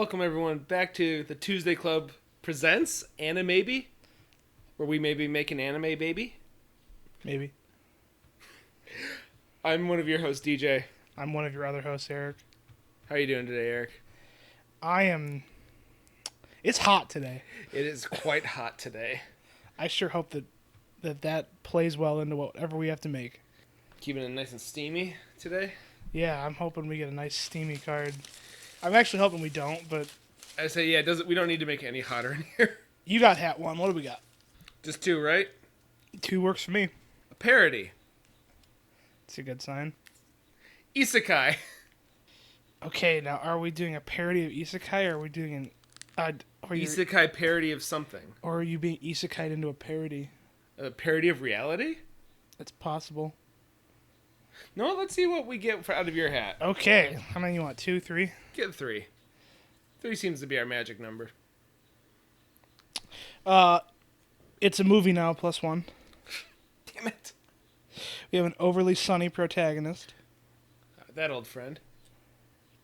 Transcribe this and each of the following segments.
welcome everyone back to the Tuesday Club presents Animaybe, where we maybe make an anime baby. Maybe. I'm one of your hosts, DJ. I'm one of your other hosts, Eric. How are you doing today, Eric? It's hot today. It is quite hot today. I sure hope that plays well into whatever we have to make. Keeping it nice and steamy today. Yeah, I'm hoping we get a nice steamy card. I'm actually hoping we don't, but I say, yeah, we don't need to make it any hotter in here. you got hat one. What do we got? Just two, right? 2 works for me. A parody. It's a good sign. Isekai. Okay, now are we doing a parody of Isekai, or are we doing Isekai parody of something. Or are you being Isekai'd into a parody? A parody of reality? It's possible. No, let's see what we get out of your hat. Okay, how many you want? 2, 3? Get 3. 3 seems to be our magic number. It's a movie now, +1. Damn it. We have an overly sunny protagonist. That old friend.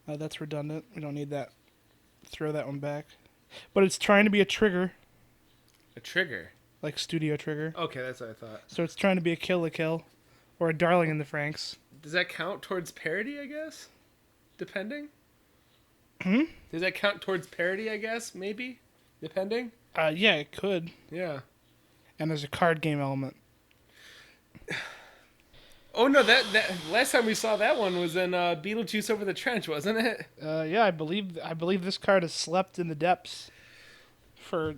That's redundant. We don't need that. Throw that one back. But it's trying to be a trigger, A trigger. like Studio Trigger. Okay, that's what I thought. So it's trying to be a Kill la Kill, or a Darling in the Franxx. Does that count towards parody, I guess? Depending? Hmm? Does that count towards parody, I guess? Maybe? Depending? Yeah, it could. Yeah. And there's a card game element. Oh, no, that last time we saw that one was in Beetlejuice Over the Trench, wasn't it? Yeah, I believe this card has slept in the depths for,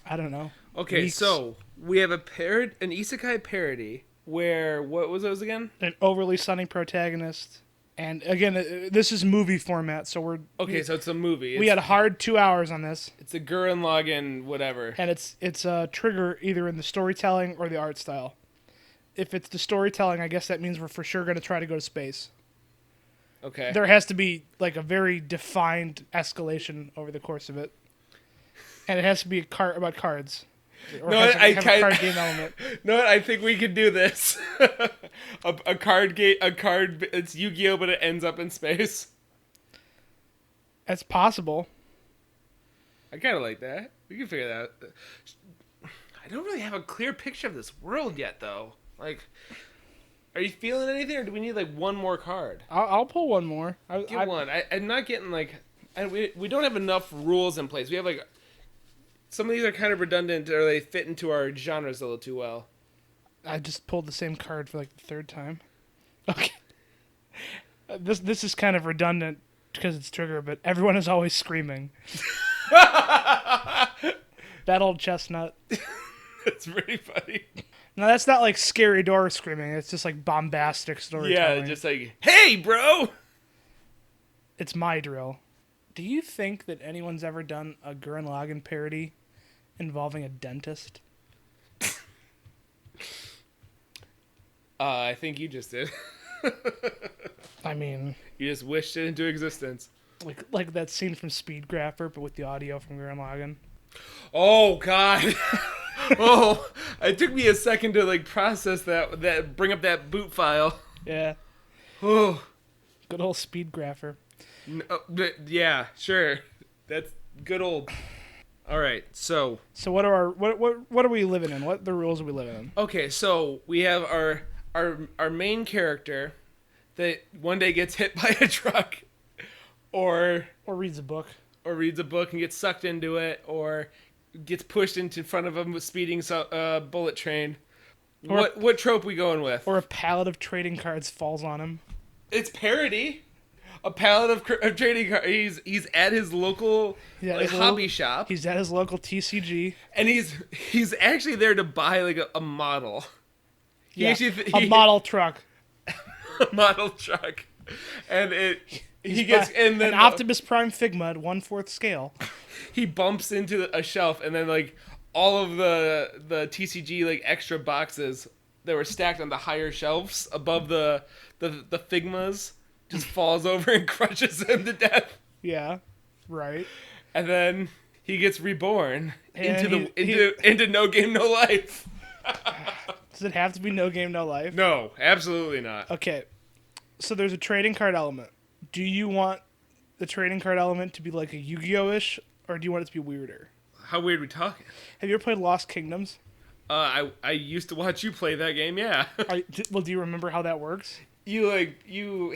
I don't know. Okay, weeks. so we have an Isekai parody where, what was those again? An overly sunny protagonist. And again, this is movie format, so Okay, so it's a movie. we had a hard 2 hours on this. It's a Gurren Lagann whatever. And it's a trigger either in the storytelling or the art style. If it's the storytelling, I guess that means we're for sure going to try to go to space. Okay. There has to be like a very defined escalation over the course of it. And it has to be about cards. Or No, have a card game element. No, I think we can do this. a card game, it's Yu-Gi-Oh, but it ends up in space. That's possible. I kind of like that. We can figure that out. I don't really have a clear picture of this world yet, though. Like, are you feeling anything, or do we need, like, one more card? I'll pull one more. Get one. I'm not getting, like... we don't have enough rules in place. We have, like... Some of these are kind of redundant, or they fit into our genres a little too well. I just pulled the same card for like the 3rd time. Okay. This is kind of redundant because it's trigger, but everyone is always screaming. That old chestnut. That's pretty funny. No, that's not like scary door screaming. It's just like bombastic storytelling. Yeah, just like, hey, bro! It's my drill. Do you think that anyone's ever done a Gurren Lagann parody involving a dentist? I think you just did. I mean... You just wished it into existence. Like that scene from Speed Grapher, but with the audio from Gurren Lagann. Oh, God. Oh, it took me a second to, like, process that bring up that boot file. Yeah. Oh. Good old Speed Grapher. Yeah, sure. That's good old. All right, so what are what are we living in? What the rules are we living in? okay, so we have our main character that one day gets hit by a truck, or reads a book, or reads a book and gets sucked into it, or gets pushed into front of a speeding bullet train. What trope we going with? Or a pallet of trading cards falls on him. It's parody. A pallet of trading cards. He's at his local hobby shop. He's at his local TCG, and he's actually there to buy like a model. A model truck. A model truck, and he gets and then an Optimus Prime Figma at 1/4 scale. He bumps into a shelf, and then like all of the TCG like extra boxes that were stacked on the higher shelves above the Figmas. Just falls over and crushes him to death. Yeah, right. And then he gets reborn into No Game No Life. Does it have to be No Game No Life? No, absolutely not. Okay, so there's a trading card element. Do you want the trading card element to be like a Yu-Gi-Oh-ish, or do you want it to be weirder? How weird are we talking? Have you ever played Lost Kingdoms? I used to watch you play that game. Yeah. Well, do you remember how that works? You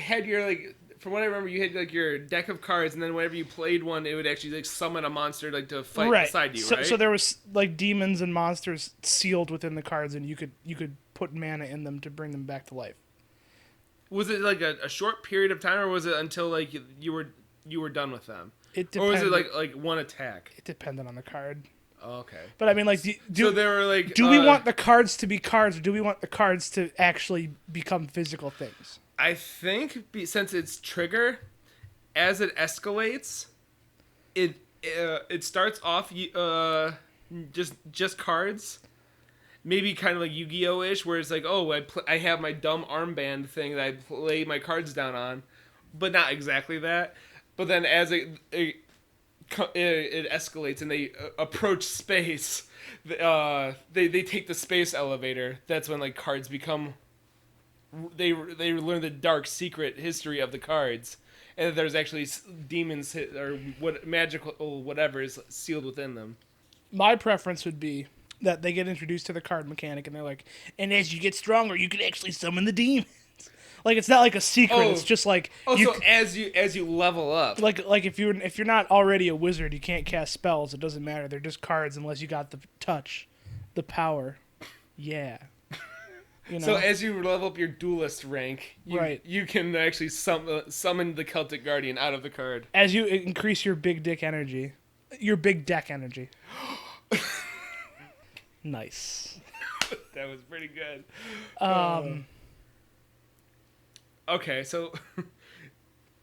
had your from what I remember, you had like your deck of cards, and then whenever you played one, it would actually like summon a monster like to fight beside you, right? So there was like demons and monsters sealed within the cards, and you could put mana in them to bring them back to life. Was it like a short period of time, or was it until like you were done with them? It or was depended. it like one attack? It depended on the card. Oh, okay. But I mean, like, so they were like, do we want the cards to be cards, or do we want the cards to actually become physical things? I think since it's trigger, as it escalates, it starts off just cards, maybe kind of like Yu-Gi-Oh-ish, where it's like, oh, I have my dumb armband thing that I play my cards down on, but not exactly that. But then as it escalates and they approach space, they take the space elevator. That's when like cards become. They learn the dark secret history of the cards, and that there's actually demons or what magical whatever is sealed within them. My preference would be that they get introduced to the card mechanic, and they're like, and as you get stronger, you can actually summon the demons. Like, it's not like a secret. Oh. It's just like so as you level up, like if you're not already a wizard, you can't cast spells. It doesn't matter. They're just cards unless you got the touch, the power. Yeah. You know? So as you level up your duelist rank, you can actually summon the Celtic Guardian out of the card. As you increase your big deck energy. Nice. That was pretty good. Okay, so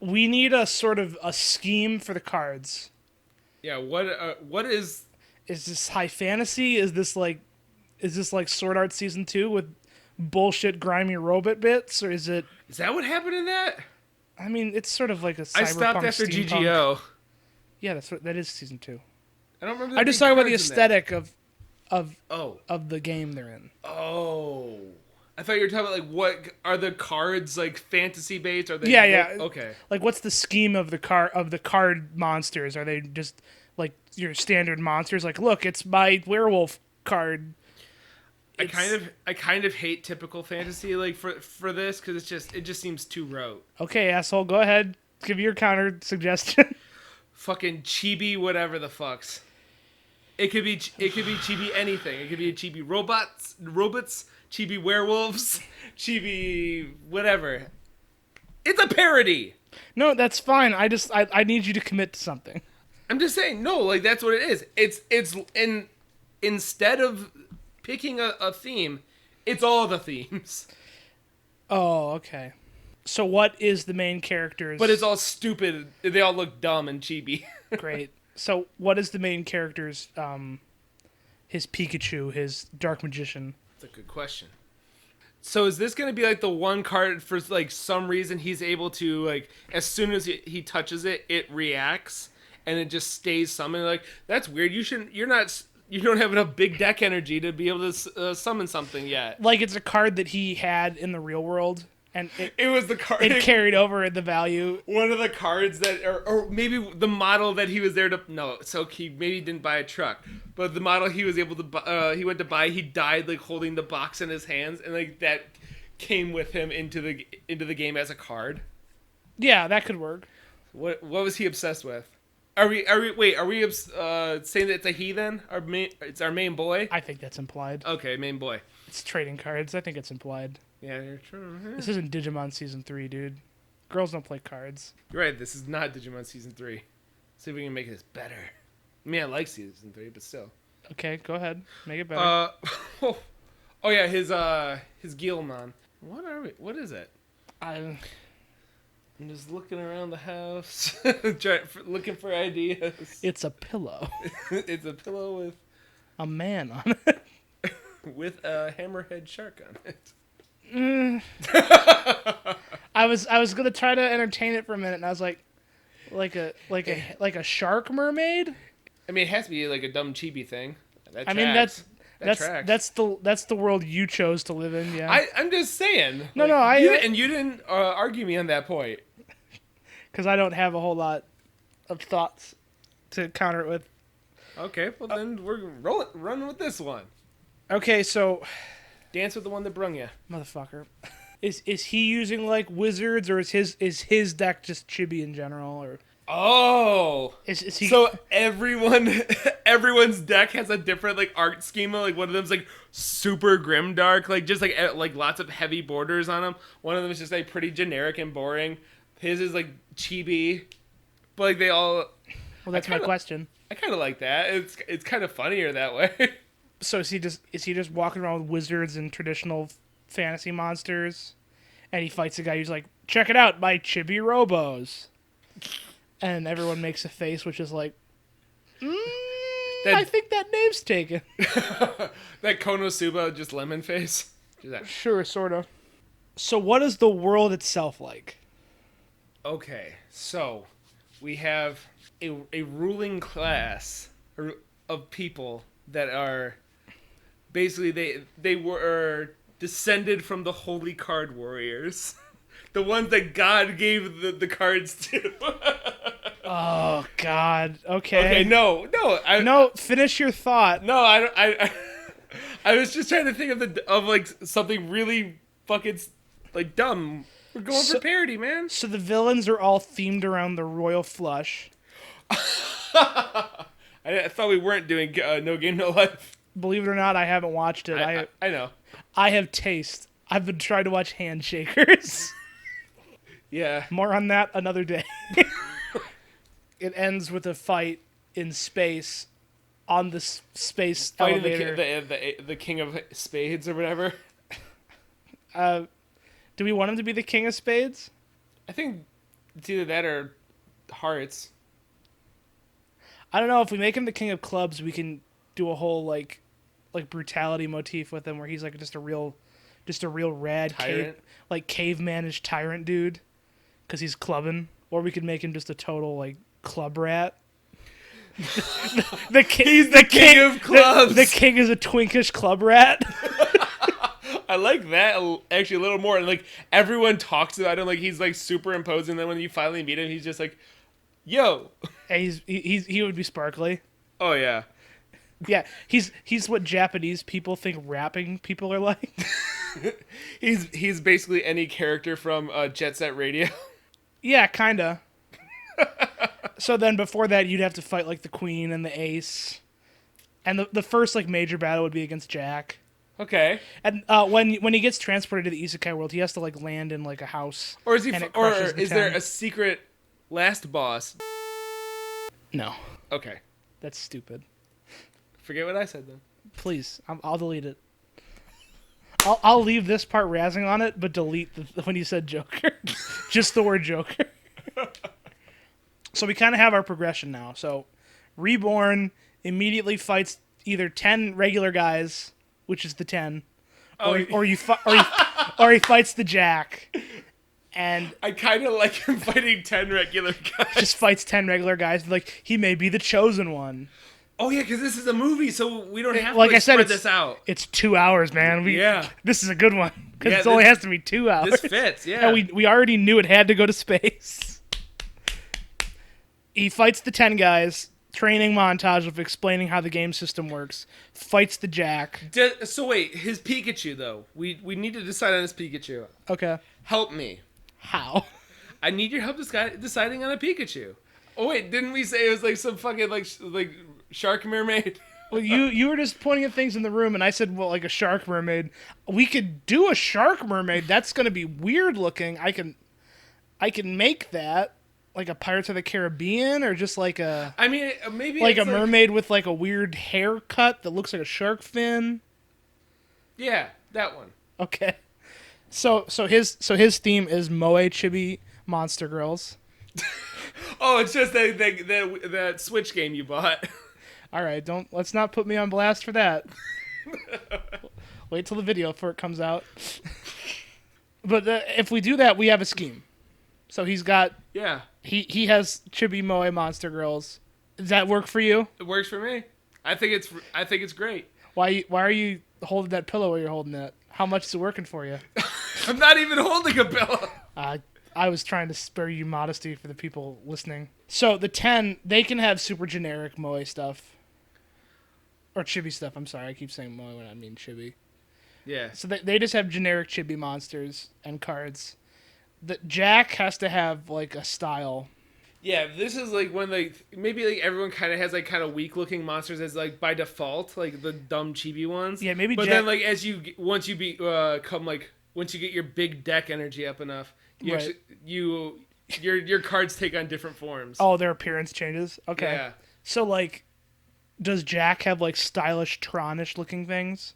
we need a sort of a scheme for the cards. Yeah, what is this high fantasy? Is this like Sword Art Season 2 with bullshit grimy robot bits, or is that what happened in that? I mean, it's sort of like a cyberpunk. I stopped after steampunk. GGO. Yeah, that is Season 2. I don't remember. I'm just talking about the aesthetic of the game they're in. Oh, I thought you were talking about like what are the cards like fantasy based? Are they? Yeah. Okay. Like, what's the scheme of the card monsters? Are they just like your standard monsters? Like, look, it's my werewolf card. I kind of hate typical fantasy like for this because it just seems too rote. Okay, asshole, go ahead. Give your counter suggestion. Fucking chibi whatever the fucks. It could be chibi anything. It could be chibi robots, chibi werewolves, chibi whatever. It's a parody. No, that's fine. I need you to commit to something. I'm just saying, no, like that's what it is. It's instead of picking a theme, it's all the themes. Oh, okay. So what is the main character's... But it's all stupid. They all look dumb and chibi. Great. So what is the main character's, his Pikachu, his Dark Magician? That's a good question. So is this going to be like the one card for like some reason he's able to like, as soon as he touches it, it reacts and it just stays summoned? Like, that's weird. You don't have enough big deck energy to be able to summon something yet. Like, it's a card that he had in the real world, and it was the card. It carried over the value. One of the cards that, or maybe the model that he was there to. No, so he maybe didn't buy a truck, but the model he was able to buy, he went to buy. He died like holding the box in his hands, and like that came with him into the game as a card. Yeah, that could work. What was he obsessed with? Are we saying that it's a he then? It's our main boy? I think that's implied. Okay, main boy. It's trading cards. I think it's implied. Yeah, you're true. Yeah. This isn't Digimon Season 3, dude. Girls don't play cards. You're right, this is not Digimon Season 3. See if we can make this better. I mean, I like Season 3, but still. Okay, go ahead. Make it better. Oh yeah, his Guilmon. What is it? I'm just looking around the house, looking for ideas. It's a pillow. It's a pillow with a man on it. With a hammerhead shark on it. I was gonna try to entertain it for a minute, and I was like a shark mermaid. I mean, it has to be like a dumb chibi thing. I mean, that's the world you chose to live in. Yeah. I'm just saying. No, you didn't argue me on that point. because I don't have a whole lot of thoughts to counter it with. Okay, well then we're running with this one. Okay, so Dance with the one that brung you. motherfucker, is he using like wizards, or is his deck just chibi in general, or Oh, is he? so everyone's deck has a different like art schema. Like one of them's like super grimdark, like just like lots of heavy borders on them. One of them is just like pretty generic and boring. His is like chibi, but like they all. Well, that's my question. I kind of like that. It's kind of funnier that way. So is he just walking around with wizards and traditional fantasy monsters, and he fights a guy who's like, check it out, my chibi robos, and everyone makes a face which is like, I think that name's taken. That Konosuba just lemon face. Sure, sort of. So what is the world itself like? Okay, so we have a ruling class of people that are basically they were descended from the holy card warriors, the ones that God gave the cards to. Oh God. Okay. Okay. No. No. Finish your thought. No. I don't. I was just trying to think of like something really fucking like dumb. We're going for parody, man. So the villains are all themed around the royal flush. I thought we weren't doing No Game No Life. Believe it or not, I haven't watched it. I know. I have taste. I've been trying to watch Handshakers. Yeah. More on that another day. It ends with a fight in space on the space Fighting elevator. the king of spades or whatever. Do we want him to be the king of spades? I think it's either that or hearts. I don't know. If we make him the king of clubs, we can do a whole like brutality motif with him, where he's like just a real rad cavemanish tyrant dude, because he's clubbing. Or we could make him just a total like club rat. He's the king of clubs. The king is a twinkish club rat. I like that actually a little more. And like everyone talks about him like he's like super imposing. And then when you finally meet him, he's just like, "Yo." And he would be sparkly. Oh yeah. Yeah, he's what Japanese people think rapping people are like. he's basically any character from Jet Set Radio. Yeah, kinda. So then before that, you'd have to fight like the Queen and the Ace, and the first like major battle would be against Jack. Okay. And when he gets transported to the Isekai world, he has to like land in like a house. Or is there a secret last boss? No. Okay. That's stupid. Forget what I said then. Please, I'll delete it. I'll leave this part razzing on it, but delete when you said Joker. Just the word Joker. So we kind of have our progression now. So Reborn immediately fights either 10 regular guys, which is the 10, or he fights the Jack. And I kind of like him fighting 10 regular guys. Just fights 10 regular guys. Like, he may be the chosen one. Oh, yeah, because this is a movie, so we don't have to spread this out. It's 2 hours, man. This is a good one. Because it only has to be 2 hours. This fits, yeah. And we already knew it had to go to space. He fights the 10 guys. Training montage of explaining how the game system works. Fights the Jack. So wait, his Pikachu, though. We need to decide on his Pikachu. Okay. Help me. How? I need your help deciding on a Pikachu. Oh wait, didn't we say it was like some fucking like shark mermaid? Well, you were just pointing at things in the room, and I said, well, like a shark mermaid. We could do a shark mermaid. That's gonna be weird looking. I can make that like a Pirates of the Caribbean, or just like a. I mean, maybe like a mermaid with like a weird haircut that looks like a shark fin. Yeah, that one. Okay. So his theme is Moe Chibi Monster Girls. Oh, it's just that Switch game you bought. All right, let's not put me on blast for that. Wait till the video before it comes out. But if we do that, we have a scheme. So he's got he has Chibi Moe Monster Girls. Does that work for you? It works for me. I think it's great. Why are you holding that pillow while you're holding it? How much is it working for you? I'm not even holding a pillow. I was trying to spare you modesty for the people listening. So the 10, they can have super generic moe stuff. Or chibi stuff. I'm sorry, I keep saying moe when I mean chibi. Yeah. So they just have generic chibi monsters and cards. The Jack has to have like a style. Yeah, this is like when like maybe like everyone kind of has like kind of weak looking monsters as like by default, like the dumb chibi ones. Yeah, maybe. But then like as you once you once you get your big deck energy up enough, your cards take on different forms. Oh, their appearance changes. Okay. Yeah. So like, does Jack have like stylish Tronish looking things?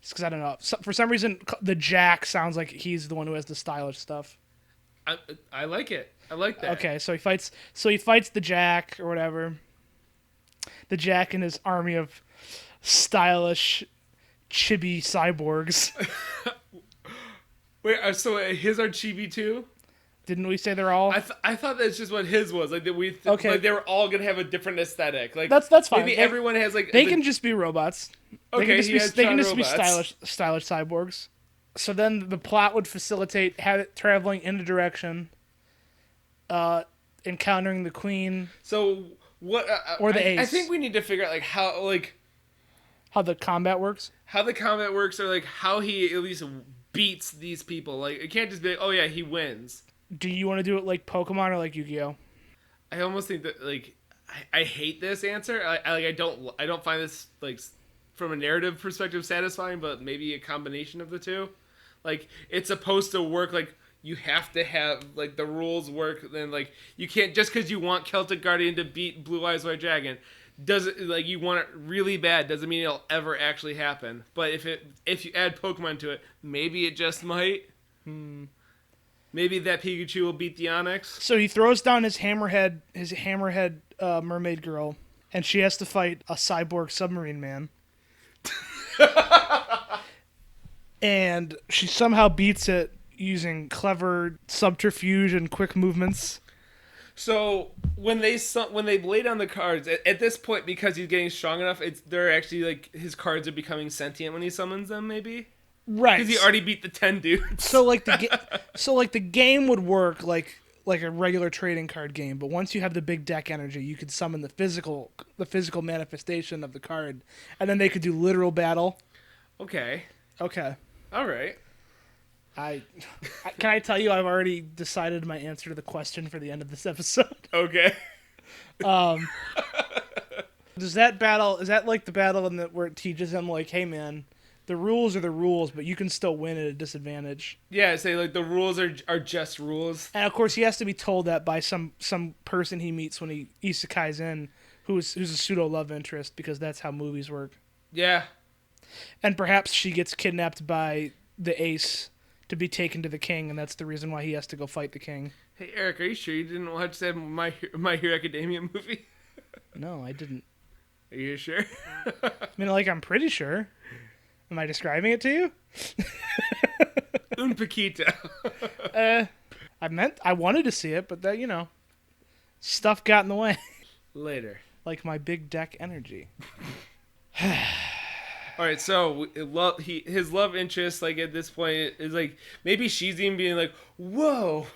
Because I don't know. For some reason, the Jack sounds like he's the one who has the stylish stuff. I like it. I like that. Okay, so he fights. So he fights the Jack or whatever. The Jack and his army of stylish chibi cyborgs. Wait, so his are chibi too? Didn't we say they're all? I thought that's just what his was. Like that Okay. like they were all gonna have a different aesthetic. Like that's fine. Maybe everyone has like they can just be robots. Okay, they can just be stylish cyborgs. So then the plot would facilitate traveling in a direction, encountering the Queen. So what? Or the Ace. I think we need to figure out like how the combat works. How the combat works, or like how he at least beats these people. Like it can't just be like, oh yeah, he wins. Do you want to do it like Pokemon or like Yu-Gi-Oh? I almost think that like I hate this answer. I don't find this like from a narrative perspective satisfying, but maybe a combination of the two. Like it's supposed to work. Like you have to have like the rules work. Then like you can't just because you want Celtic Guardian to beat Blue Eyes White Dragon. Doesn't like you want it really bad doesn't mean it'll ever actually happen. But if you add Pokemon to it, maybe it just might. Maybe that Pikachu will beat the Onix. So he throws down his hammerhead mermaid girl, and she has to fight a cyborg submarine man. And she somehow beats it using clever subterfuge and quick movements. So when they lay down the cards at this point, because he's getting strong enough, they're actually like his cards are becoming sentient when he summons them. Maybe right because he already beat the 10 dudes. So like the game would work like a regular trading card game, but once you have the big deck energy, you could summon the physical manifestation of the card, and then they could do literal battle. Okay. All right. Can I tell you I've already decided my answer to the question for the end of this episode. Okay. Is that like the battle where it teaches him like, hey man, the rules are the rules, but you can still win at a disadvantage. Yeah, say like the rules are just rules. And of course he has to be told that by some person he meets when he isekais in, who's a pseudo love interest, because that's how movies work. Yeah. And perhaps she gets kidnapped by the Ace to be taken to the king, and that's the reason why he has to go fight the king. Hey Eric, are you sure you didn't watch that My Hero Academia movie? No, I didn't. Are you sure? I mean, like, I'm pretty sure. Am I describing it to you? Un poquito. I wanted to see it, but that, stuff got in the way. Later. Like my big deck energy. All right, so his love interest, like at this point, is like maybe she's even being like, "Whoa,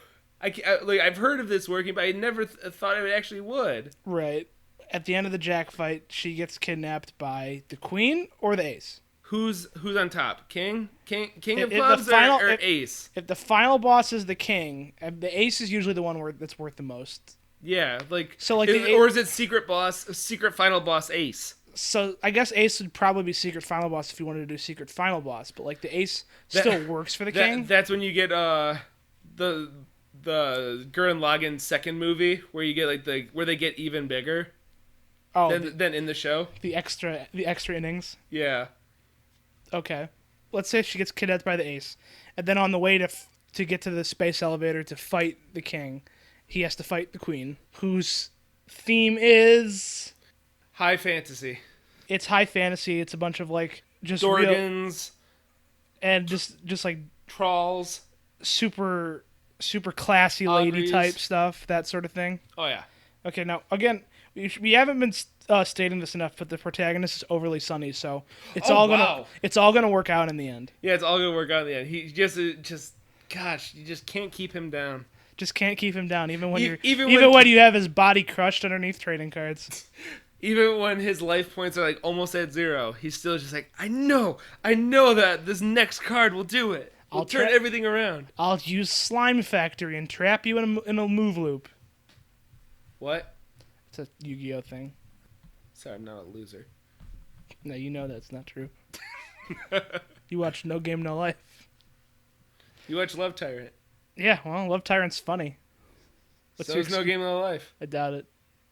I've heard of this working, but I never thought it actually would." Right. At the end of the Jack fight, she gets kidnapped by the Queen or the Ace. Who's on top? King of clubs or Ace? If the final boss is the King, the Ace is usually the one that's worth the most. Yeah, like so, like or is it secret final boss Ace? So I guess Ace would probably be secret final boss if you wanted to do secret final boss, but like the Ace still works for the King. That's when you get the Gurren Lagann second movie where you get where they get even bigger. Oh, than in the show. The extra innings. Yeah. Okay. Let's say she gets kidnapped by the Ace, and then on the way to get to the space elevator to fight the King, he has to fight the Queen, whose theme is high fantasy. It's high fantasy. It's a bunch of like just Dorgans and just like trolls, super classy lady Audreys. Type stuff, that sort of thing. Oh yeah. Okay, now again, we haven't been stating this enough, but the protagonist is overly sunny, so it's all gonna work out in the end. Yeah, it's all gonna work out in the end. He just Gosh, you just can't keep him down. Just can't keep him down, even when Even when you have his body crushed underneath trading cards. Even when his life points are like almost at 0, he's still just like, I know that this next card will do it. I'll turn everything around. I'll use Slime Factory and trap you in a move loop. What? It's a Yu-Gi-Oh thing. Sorry, I'm not a loser. No, you know that's not true. You watch No Game No Life. You watch Love Tyrant. Yeah, well, Love Tyrant's funny. So is No Game No Life. I doubt it.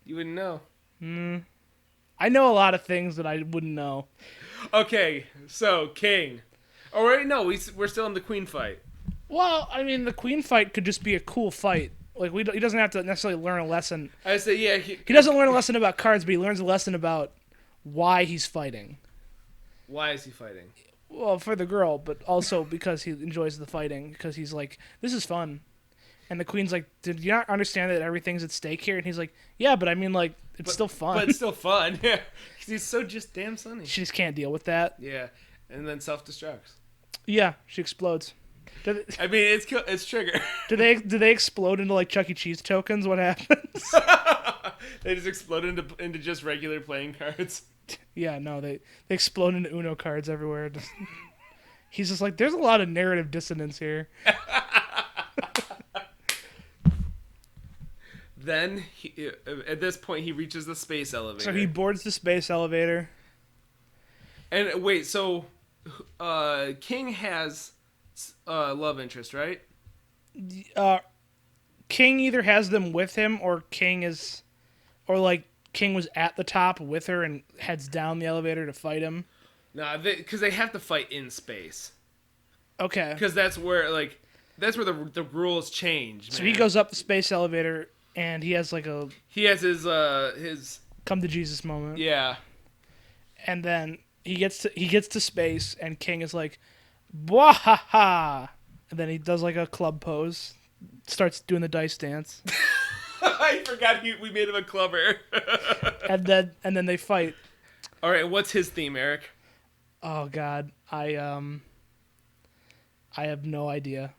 You wouldn't know. I know a lot of things that I wouldn't know. Okay, so King. Oh, wait, no, we're still in the Queen fight. Well, I mean, the Queen fight could just be a cool fight. Like, he doesn't have to necessarily learn a lesson. I say, yeah. He doesn't learn a lesson about cards, but he learns a lesson about why he's fighting. Why is he fighting? Well, for the girl, but also because he enjoys the fighting. Because he's like, this is fun. And the Queen's like, did you not understand that everything's at stake here? And he's like, yeah, but I mean, like, it's still fun. But it's still fun, yeah. He's so just damn sunny. She just can't deal with that. Yeah, and then self-destructs. Yeah, she explodes. I mean, it's Trigger. Do they explode into, like, Chuck E. Cheese tokens? What happens? They just explode into just regular playing cards. Yeah, no, they explode into Uno cards everywhere. He's just like, there's a lot of narrative dissonance here. Then, at this point, he reaches the space elevator. So he boards the space elevator. And wait, so King has love interest, right? King either has them with him, or King was at the top with her and heads down the elevator to fight him. Nah, because they have to fight in space. Okay. Because that's where the rules change. So man. he goes up the space elevator. And he has his come to Jesus moment. Yeah. And then he gets to space, and King is like, "Bwahaha!" And then he does like a club pose, starts doing the dice dance. I forgot we made him a clubber. and then they fight. All right, what's his theme, Eric? Oh God, I have no idea.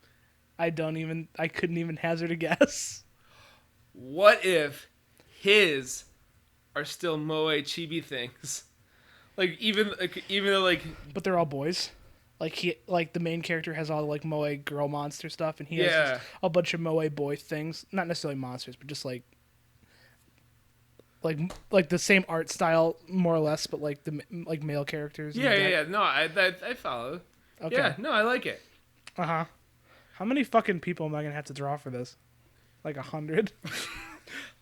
I couldn't even hazard a guess. What if his are still moe chibi things? Like even though like, but they're all boys. Like the main character has all like moe girl monster stuff, and he has a bunch of moe boy things. Not necessarily monsters, but just like the same art style more or less, but like the male characters. Yeah. No, I follow. Okay. Yeah, no, I like it. How many fucking people am I gonna have to draw for this? Like 100.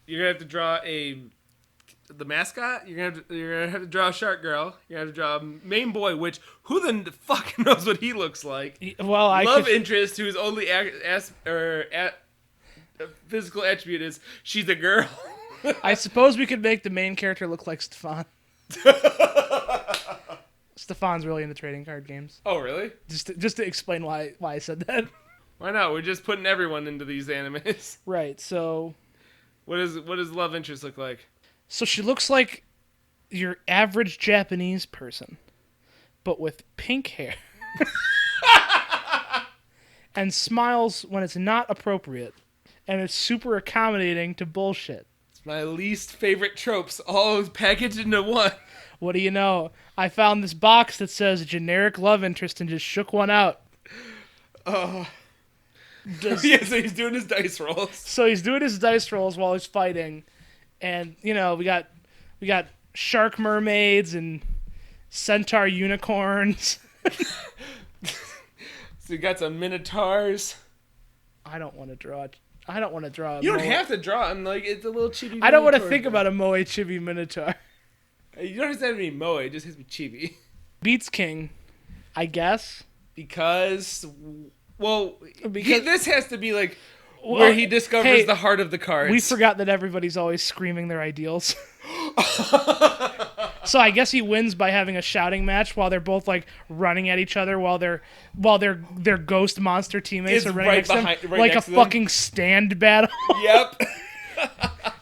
You're gonna have to draw the mascot. You're gonna have to draw a shark girl. You're gonna have to draw a main boy. Which who the fuck knows what he looks like? Well, love interest whose only physical attribute is she's a girl. I suppose we could make the main character look like Stefan. Stefan's really into trading card games. Oh, really? Just to explain why I said that. Why not? We're just putting everyone into these animes. Right, so... What does love interest look like? So she looks like your average Japanese person, but with pink hair. And smiles when it's not appropriate. And is super accommodating to bullshit. It's my least favorite tropes, all packaged into one. What do you know? I found this box that says generic love interest and just shook one out. Oh... so he's doing his dice rolls. So he's doing his dice rolls while he's fighting, and we got shark mermaids and centaur unicorns. So you got some minotaurs. I don't want to draw. You don't have to draw him. Like, it's a little chibi. I don't want to think about a moe chibi minotaur. You don't have to be moe. It just has to be chibi. Beats King, I guess. Because this has to be like where he discovers the heart of the cards. We forgot that everybody's always screaming their ideals. So I guess he wins by having a shouting match while they're both like running at each other while their ghost monster teammates are running next to them, like a fucking stand battle. Yep.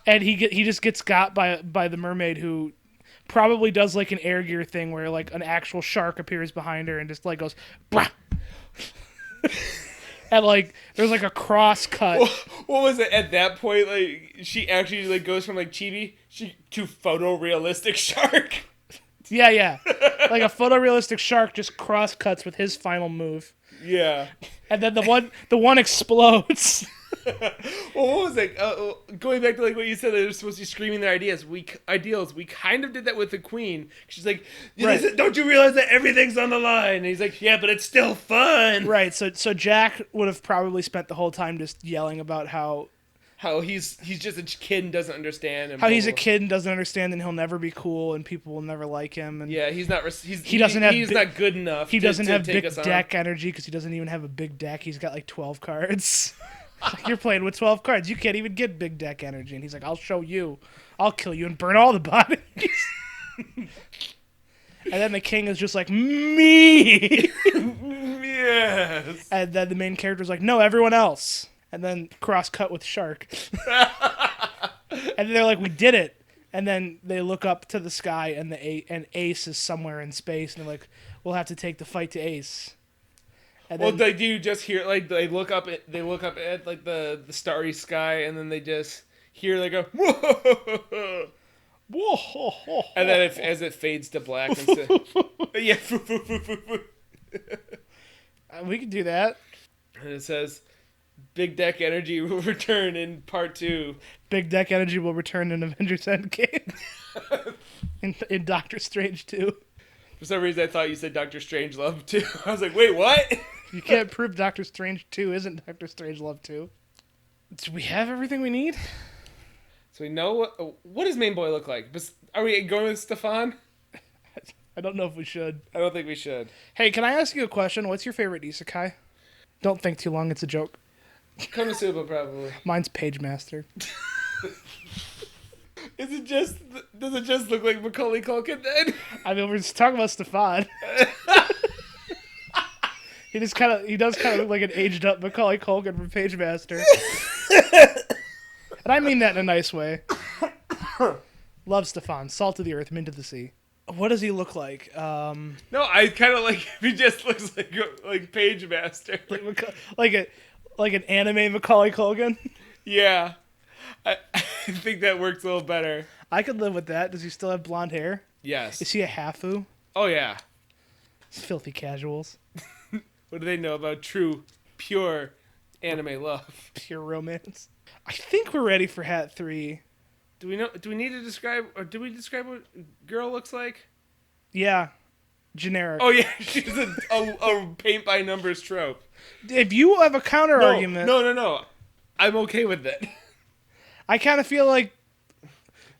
And he just gets got by the mermaid, who probably does like an air gear thing where like an actual shark appears behind her and just like goes, "Brah!" And like there's like a cross cut. What was it at that point? Like she actually like goes from like chibi to photorealistic shark. Yeah. Like a photorealistic shark just cross cuts with his final move. Yeah. And then the one explodes. Well, what was it? Going back to like what you said, they were supposed to be screaming their ideals. We kind of did that with the Queen. She's like, Right. "Don't you realize that everything's on the line?" And he's like, "Yeah, but it's still fun." Right. So Jack would have probably spent the whole time just yelling about how he's just a kid and doesn't understand. And how he's a kid and doesn't understand, and he'll never be cool, and people will never like him. And yeah, he's not good enough. He doesn't have take big us on. deck energy because he doesn't even have a big deck. He's got like 12 cards. Like, you're playing with 12 cards. You can't even get big deck energy. And he's like, I'll show you. I'll kill you and burn all the bodies. And then the king is just like, me. Yes. And then the main character's like, no, everyone else. And then cross cut with Shark. And they're like, we did it. And then they look up to the sky and and Ace is somewhere in space. And they're like, we'll have to take the fight to Ace. And Well, then, they do just hear like they look up at like the starry sky, and then they just hear like a whoa, and then as it fades to black, yeah, we can do that. and it says, "Big deck energy will return in part 2." Big deck energy will return in Avengers Endgame. in Doctor Strange 2. For some reason, I thought you said Doctor Strangelove too. I was like, wait, what? You can't prove Doctor Strange 2 isn't Doctor Strangelove 2. Do we have everything we need? So we know what does Main Boy look like? Are we going with Stefan? I don't know if we should. I don't think we should. Hey, can I ask you a question? What's your favorite isekai? Don't think too long. It's a joke. Konosuba, probably. Mine's Page Master. Does it just look like Macaulay Culkin then? I mean, we're just talking about Stefan. He does kind of look like an aged up Macaulay Culkin from Page Master. And I mean that in a nice way. Love Stefan. Salt of the earth, mint of the sea. What does he look like? No, I kind of like if he just looks like Page Master. Like an anime Macaulay Culkin? Yeah. I think that works a little better. I could live with that. Does he still have blonde hair? Yes. Is he a hafu? Oh, yeah. It's filthy casuals. What do they know about true, pure anime love? Pure romance. I think we're ready for Hat 3. Do we need to describe, or do we describe what girl looks like? Yeah. Generic. Oh, yeah. She's a paint by numbers trope. If you have a counter argument... No. I'm okay with it. I kind of feel like...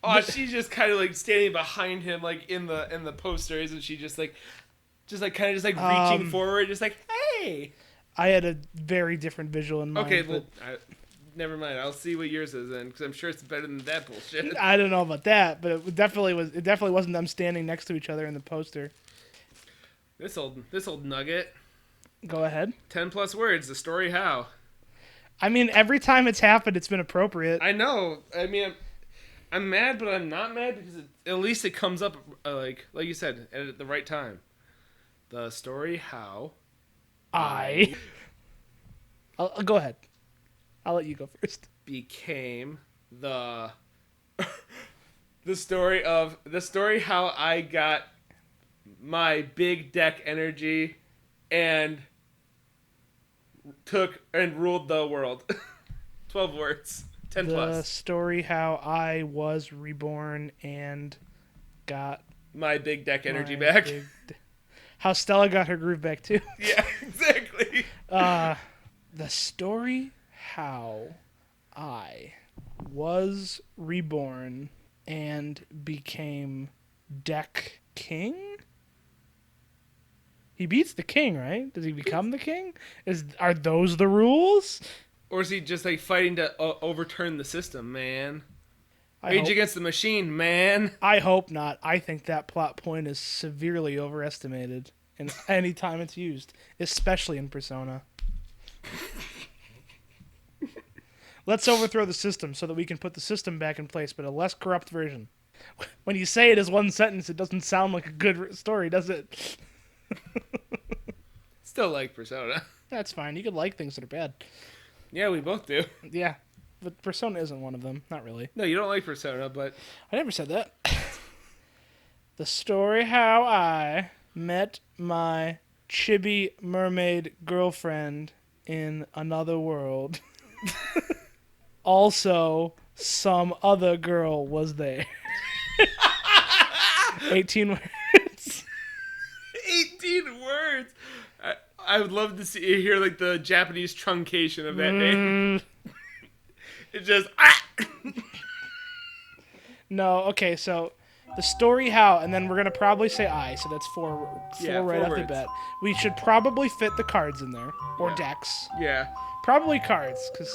Oh, she's just kind of like standing behind him, like in the poster, isn't she? Just reaching forward, just like, hey. I had a very different visual in mind. Okay, well, never mind. I'll see what yours is then, because I'm sure it's better than that bullshit. I don't know about that, but it definitely wasn't them standing next to each other in the poster. This old nugget. Go ahead. 10+ words. The story how. I mean, every time it's happened, it's been appropriate. I know. I mean, I'm mad, but I'm not mad because at least it comes up like you said at the right time. The story how I'll go ahead. I'll let you go first. Became the story how I got my big deck energy and took and ruled the world. 12 words. 10+. The story how I was reborn and got my big deck energy back. How Stella got her groove back too. Yeah, exactly. The story how I was reborn and became deck king. He beats the king, right? Does he become the king? Are those the rules? Or is he just like fighting to overturn the system, man? Rage Against the Machine, man. I hope not. I think that plot point is severely overestimated in any time it's used, especially in Persona. Let's overthrow the system so that we can put the system back in place, but a less corrupt version. When you say it as one sentence, it doesn't sound like a good story, does it? Still like Persona. That's fine. You could like things that are bad. Yeah, we both do. Yeah, but Persona isn't one of them. Not really. No, you don't like Persona, but I never said that. The story how I met my chibi mermaid girlfriend in another world. Also, some other girl was there. 18 words. 18 words. I would love to hear like the Japanese truncation of that name. It's just No, okay, so the story how, and then we're gonna probably say I, so that's four right off the bat. We should probably fit the cards in there, or decks. Yeah. Probably cards, because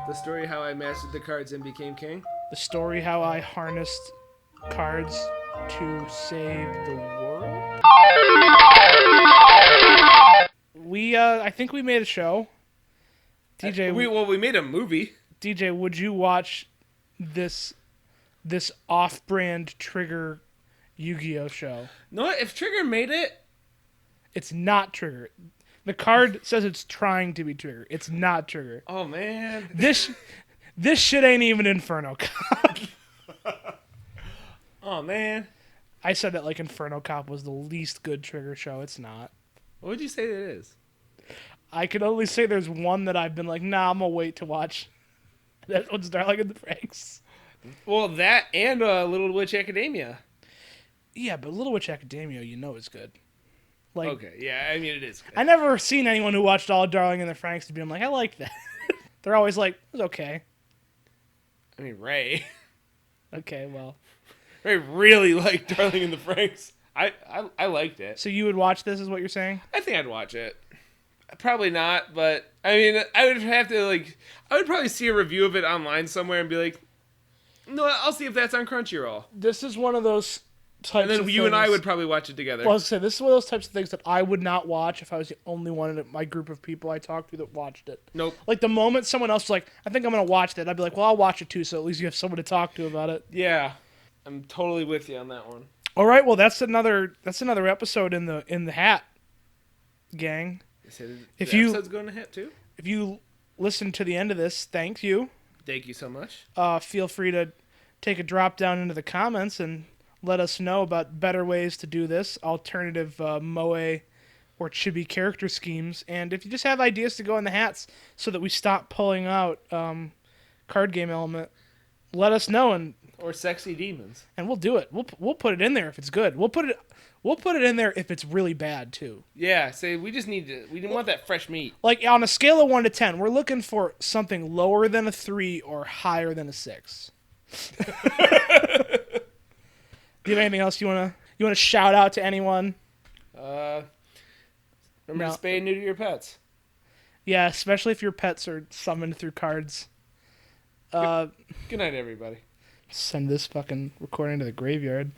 The story how I mastered the cards and became king. the story how I harnessed cards to save the world. I think we made a show. DJ, we made a movie. DJ, would you watch this off-brand Trigger Yu-Gi-Oh show? No, what? If Trigger made it, It's not Trigger. The card says it's trying to be Trigger. It's not Trigger. oh man, This shit ain't even Inferno Cop. oh man. I said that like Inferno Cop was the least good Trigger show. It's not. What would you say it is? I can only say there's one that I've been like, nah, I'm gonna wait to watch. That one's Darling in the Franxx. Well, that and Little Witch Academia. Yeah, but Little Witch Academia, you know, is good. Like, Okay, yeah, I mean it is good. I never seen anyone who watched all Darling in the Franxx to be like, I like that. They're always like, it was okay. I mean Ray. Okay, well. Ray really liked Darling in the Franxx. I liked it. So you would watch this, is what you're saying? I think I'd watch it. Probably not, but I mean, I would have to I would probably see a review of it online somewhere and be like, no, I'll see if that's on Crunchyroll. This is one of those types And then of you things. and I would probably watch it together. Well, I was gonna say, this is one of those types of things that I would not watch if I was the only one in my group of people I talked to that watched it. Nope. Like, the moment someone else was like, I think I'm going to watch that, I'd be like, well, I'll watch it too, so at least you have someone to talk to about it. Yeah, I'm totally with you on that one. All right, well, that's another episode in the hat, gang. If the episode's going to hit too. If you listen to the end of this, thank you. Thank you so much. Feel free to take a drop down into the comments and let us know about better ways to do this, alternative moe or chibi character schemes, and if you just have ideas to go in the hats so that we stop pulling out card game element, let us know, or sexy demons, and we'll do it. We'll put it in there if it's good. We'll put it in there if it's really bad too. Yeah, say we didn't want that fresh meat. Like, on a scale of 1 to 10, we're looking for something lower than a 3 or higher than a 6. Do you have anything else you wanna shout out to anyone? Remember No. to spay and neuter your pets. Yeah, especially if your pets are summoned through cards. Good night, everybody. Send this fucking recording to the graveyard.